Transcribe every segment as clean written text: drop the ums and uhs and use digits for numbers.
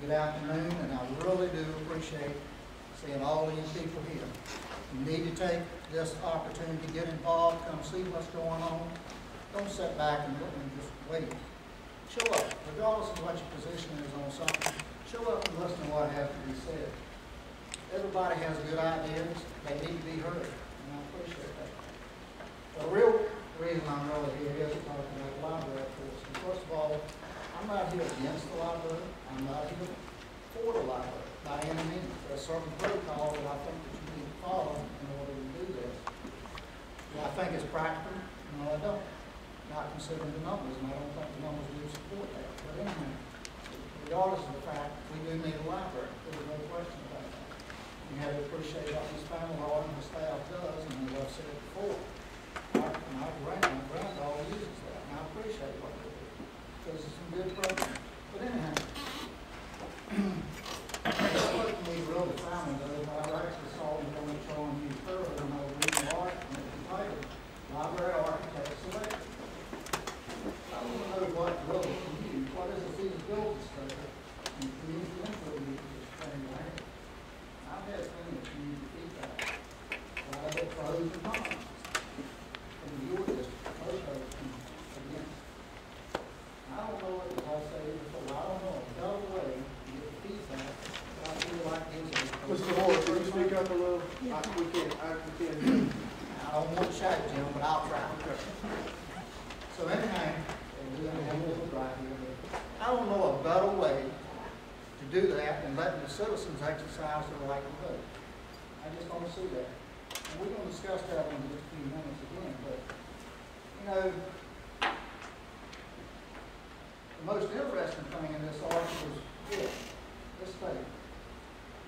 Good afternoon, and I really do appreciate seeing all these people here. You need to take this opportunity to get involved, come see what's going on. Don't sit back and look and just wait. Show up, regardless of what your position is on something. Show up and listen to what has to be said. Everybody has good ideas. They need to be heard, and I appreciate that. The real reason I'm really here is to talk about library course. And first of all, I'm not here against the library. I'm not here for the library by any means. There are certain protocols that I think that you need to follow in order to do this. Do I think it's practical? No, I don't. Not considering the numbers, and I don't think the numbers do support that. But anyway, regardless of the fact, we do need a library. There's no question about that. You have to appreciate what Ms. Pamela and the staff does, and as I've said before, my granddaughter uses that, and I appreciate what they do, because it's some good programs. But anyhow, it's what me really family does. I actually saw them on the showing you earlier when I was reading art, and it was titled Library Architect Select. I want to know what really for you, what is a feasibility study and community input you this thing like. I've had plenty of community feedback. A lot of it pros and cons. From your district, most of it against. I don't know what I say before. I don't know a better way to get the feedback that I feel like gives me. Mr. Hora, can you speak up a little? Yeah. We can't hear you. I don't want to shout, Jim, but I'll try. So anyhow, we're going to have a little right here. I don't know a better way to do that than letting the citizens exercise their right to vote. I just don't see that. And we're going to discuss that in just a few minutes again. But, you know, the most interesting thing in this article is this statement.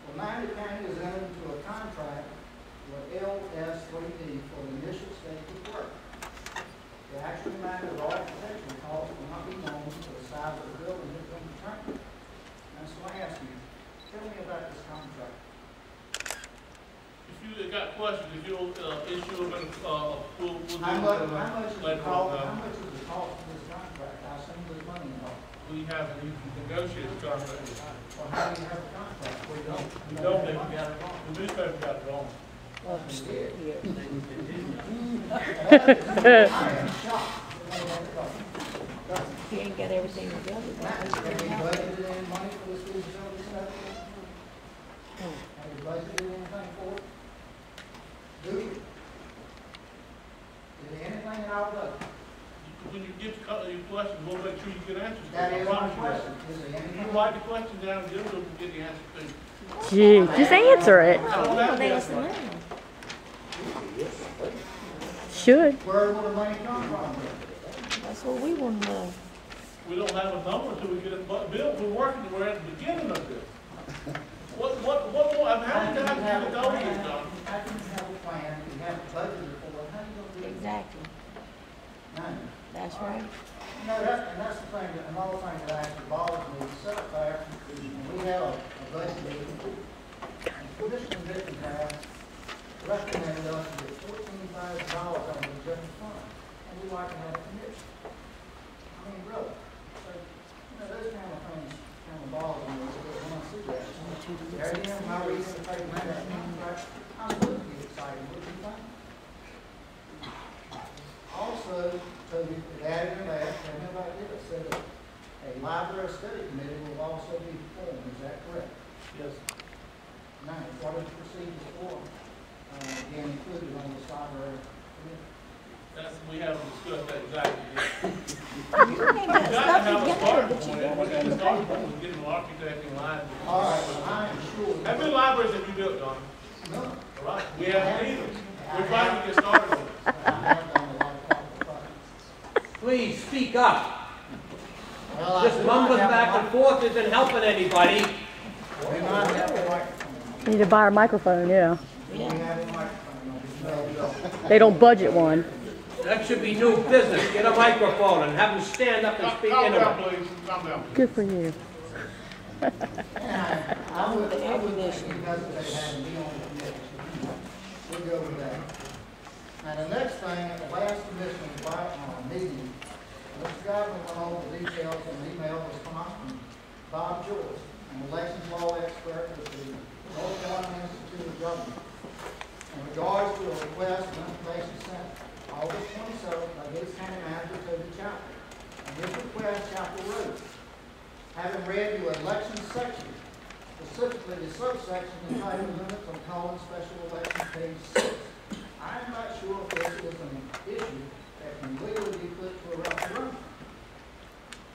Well, Miami County is entered into a contract with LS3D for the initial stage of work. The actual amount of architectural cost will not be known until the size of the building has been determined. And so I ask you, tell me about this contract. If you got questions, if you'll issue them, we'll do How much is the cost of this contract? I assume there's money involved. We have negotiated contract. Well, how do you have a contract? We don't. We don't, the newspaper got it wrong. Well, we did. I am shocked. He ain't got everything together. Have you budgeted any money for this feasibility study? Have you budgeted anything for it? Do you? Is there anything in our budget? When you get your questions, we'll make sure you get answers. That is my promise you that. question. Is there You anything? write the question down, give them, we'll get the answer to you. Gee, just answer it. I don't have the They answer. listen. Should. Where will the money come from? That's what we want to know. We don't have a number until we get it built. We're working, we're at the beginning of this. What, I mean, how many times have we done this, John? How can you have a plan, you have a budget for it, how are you going to do it? Exactly. None. That's right. You know, that's the thing, another thing that actually bothers me, is set up there, and we have a budget meeting. And Commissioner Dickens has recommended us to get $14,000 out of the general fund, and we like to have a commission. I mean, really. So, you know, those kind of things kind of bother me a little bit when I see that. There again, when I read in the paper, that contract, I'm going to get excited. What do you think? Also, so we added in that, and nobody did it, said that a library study committee will also be formed. Is that correct? Yes. Now, what is the procedures for, being included on this library committee? We haven't discussed that exactly yet. You ain't got stuff together, but you got it in the paper. We're getting an architect in line. All right, well, I am sure. How many libraries have you built, John? No. All right, we haven't either. We're trying to get started on it. I have done a lot of capital projects. Please speak up. Well, I This do mumbling not have back and forth isn't helping anybody. We not have a microphone. Need to buy a microphone, yeah. We have a microphone. No. They don't budget one. That should be new business. Get a microphone and have them stand up and speak Calm into down, it. please. Calm down. Good for you. I would think you hesitate having me on the committee. We'll go with that. Now, the next thing, at the last commission meeting, Mr. Godwin went over the details in an email that was from Bob George. an elections law expert with the North Carolina Institute of Government, in regards to a request for information sent August 27th by Gates County Manager Toby Chapel. And this request, Chapel wrote, having read your election section, specifically the subsection entitled Limits on Calling Special Elections, page 6, I am not sure if this is an issue that can legally be put to a referendum.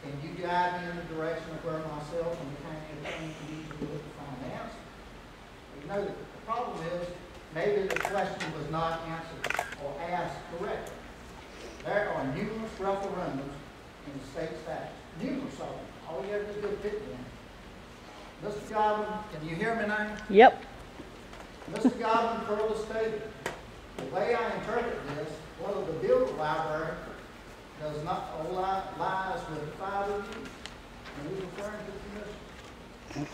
Can you guide me in the direction of where myself and the county attorney need to look to find the answer? You know, the problem is, maybe the question was not answered or asked correctly. There are numerous referendums in the state statute, numerous of them. All you have to do is pick one. Mr. Godwin, can you hear me now? Yep. Mr. Godwin further stated, the way I interpret this, whether the build library does not lies with the 5 of you, and he's referring to the commission.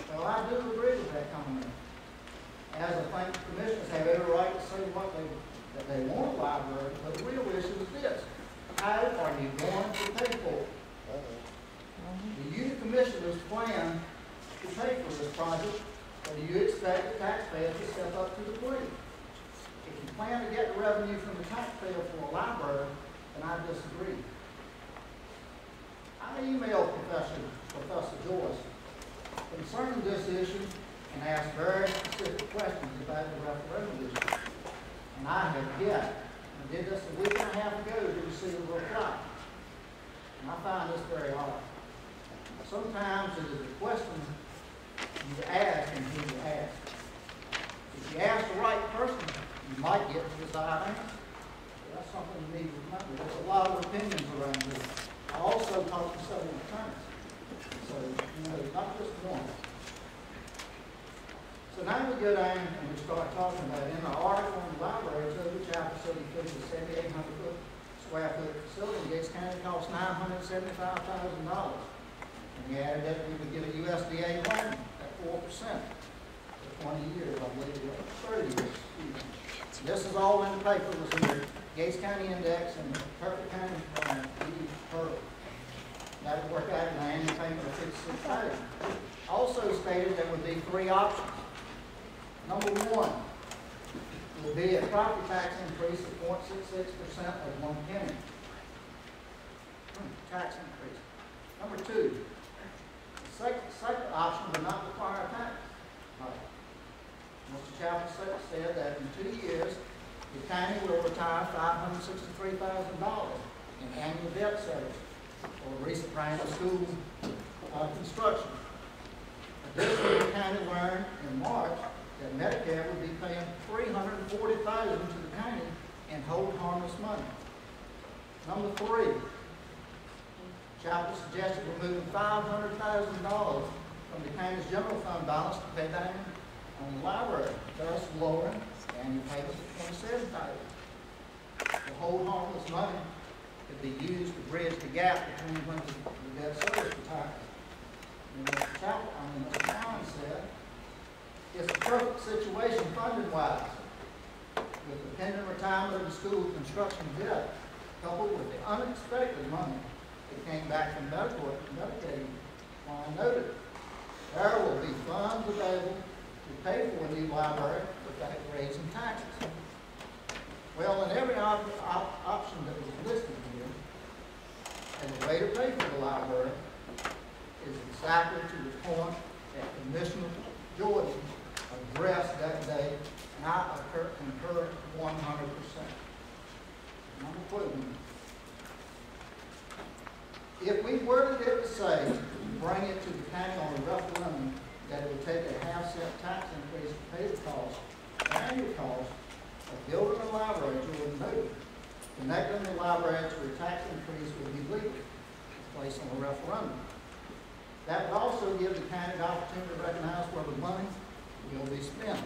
So I do agree with that comment. As I think the commissioners have every right to say that they want a library, but the real issue is this: how are you going to pay for it? Do you, the commissioners, plan to pay for this project, or do you expect the taxpayers to step up to the plate? If you plan to get the revenue from the taxpayer for a library, then I disagree. I emailed Professor Joyce concerning this issue and asked very specific questions about the referendum issue. And I have yet, I did this a week and a half ago, to receive a reply. And I find this very odd. Sometimes it is a question you ask and who you ask. If you ask the right person, you might get the desired answer. That's something you need to remember. There's a lot of opinions around this. I also talked to several attorneys. So, you know, not just one. So now we go down and we start talking about it. In the article in the library, Toby Chapel said he fixed a 7,800 square foot facility in Gates County. Cost $975,000. And we added that we would get a USDA loan at 4% for 20 years, I believe, or 30 years. This is all in the paper. It was in the Gates County Index and the Perfect County Pearl. That would work out in an annual payment of $56,000. Also stated there would be 3 options. Number 1 will be a property tax increase of 0.66% of 1 penny. Tax increase. Number 2, the second option would not require a tax. Mr. Chapel said that in 2 years, the county will retire $563,000 in annual debt service for the recent round of school construction. Additionally, the county learned in March that Medicare would be paying $340,000 to the county in hold harmless money. Number 3, Chapel suggested removing $500,000 from the county's general fund balance to pay down on the library, thus lowering annual payments to $27,000. The hold harmless money could be used to bridge the gap between when the debt service retires. And Mr. Allen said, it's a perfect situation funding-wise, with the pending retirement of the school construction debt, coupled with the unexpected money that came back from Medicaid. I noted there will be funds available to pay for a new library without raising taxes. Well, in every option that was listed here, and the way to pay for the library is exactly to the point that Commissioner Jordan addressed that day, and I concur 100%. And I'm quoting. If we worded it to say, bring it to the county on a referendum, that it would take a half-cent tax increase to pay the annual cost of building a library, Jordan noted, connecting the library to a tax increase would be legal, placed on a referendum. That would also give the county the opportunity to recognize where the money will be spent.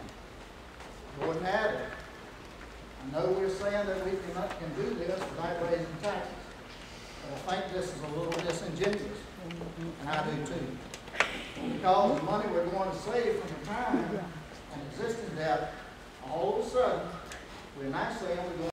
Jordan added, I know we're saying that we can do this without raising taxes, but I think this is a little disingenuous, and I do too. Because the money we're going to save from retirement and existing debt, all of a sudden, we're not saying we're going